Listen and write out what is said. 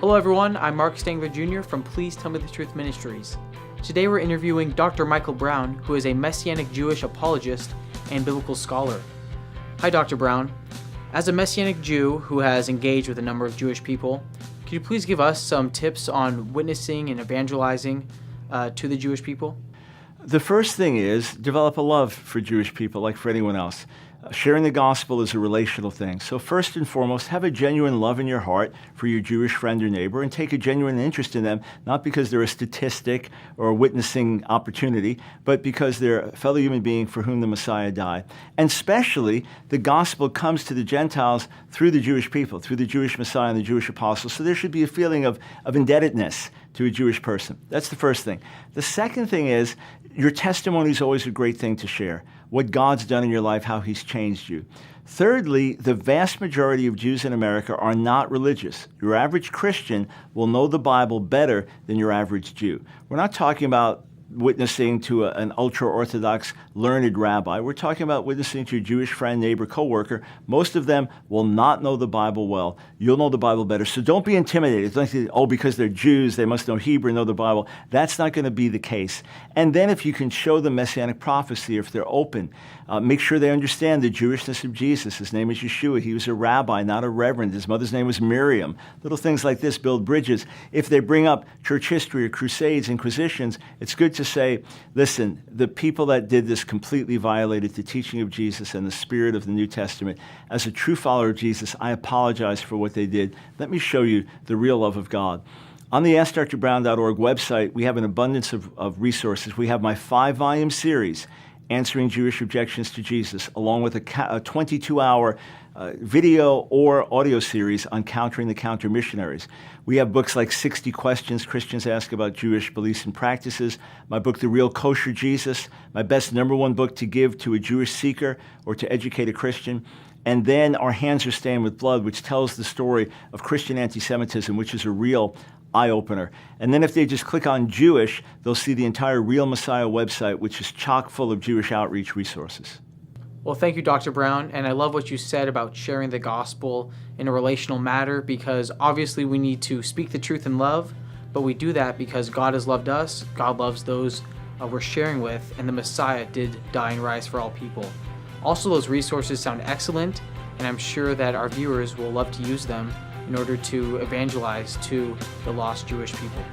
Hello everyone, I'm Mark Stangler Jr. from Please Tell Me the Truth Ministries. Today we're interviewing Dr. Michael Brown, who is a Messianic Jewish apologist and biblical scholar. Hi Dr. Brown. As a Messianic Jew who has engaged with a number of Jewish people, could you please give us some tips on witnessing and evangelizing to the Jewish people? The first thing is develop a love for Jewish people like for anyone else. Sharing the gospel is a relational thing. So first and foremost, have a genuine love in your heart for your Jewish friend or neighbor and take a genuine interest in them, not because they're a statistic or a witnessing opportunity, but because they're a fellow human being for whom the Messiah died. And especially, the gospel comes to the Gentiles through the Jewish people, through the Jewish Messiah and the Jewish apostles. So there should be a feeling of indebtedness to a Jewish person. That's the first thing. The second thing is, your testimony is always a great thing to share. What God's done in your life, how he's changed you. Thirdly, the vast majority of Jews in America are not religious. Your average Christian will know the Bible better than your average Jew. We're not talking about witnessing to an ultra-Orthodox learned rabbi. We're talking about witnessing to a Jewish friend, neighbor, coworker. Most of them will not know the Bible well. You'll know the Bible better. So don't be intimidated. Don't think, because they're Jews, they must know Hebrew, know the Bible. That's not going to be the case. And then if you can show them Messianic prophecy, if they're open, make sure they understand the Jewishness of Jesus. His name is Yeshua. He was a rabbi, not a reverend. His mother's name was Miriam. Little things like this build bridges. If they bring up church history or crusades, inquisitions, it's good to say, listen, the people that did this completely violated the teaching of Jesus and the spirit of the New Testament. As a true follower of Jesus, I apologize for what they did. Let me show you the real love of God. On the AskDrBrown.org website, we have an abundance of resources. We have my 5-volume series, Answering Jewish Objections to Jesus, along with a 22-hour video or audio series on countering the counter-missionaries. We have books like 60 Questions Christians Ask About Jewish Beliefs and Practices, my book, The Real Kosher Jesus, my best #1 book to give to a Jewish seeker or to educate a Christian, and then Our Hands Are Stained with Blood, which tells the story of Christian anti-Semitism, which is a real eye-opener. And then if they just click on Jewish, they'll see the entire Real Messiah website, which is chock full of Jewish outreach resources. Well, thank you, Dr. Brown, and I love what you said about sharing the gospel in a relational matter, because obviously we need to speak the truth in love, but we do that because God has loved us, God loves those we're sharing with, and the Messiah did die and rise for all people. Also, those resources sound excellent, and I'm sure that our viewers will love to use them in order to evangelize to the lost Jewish people.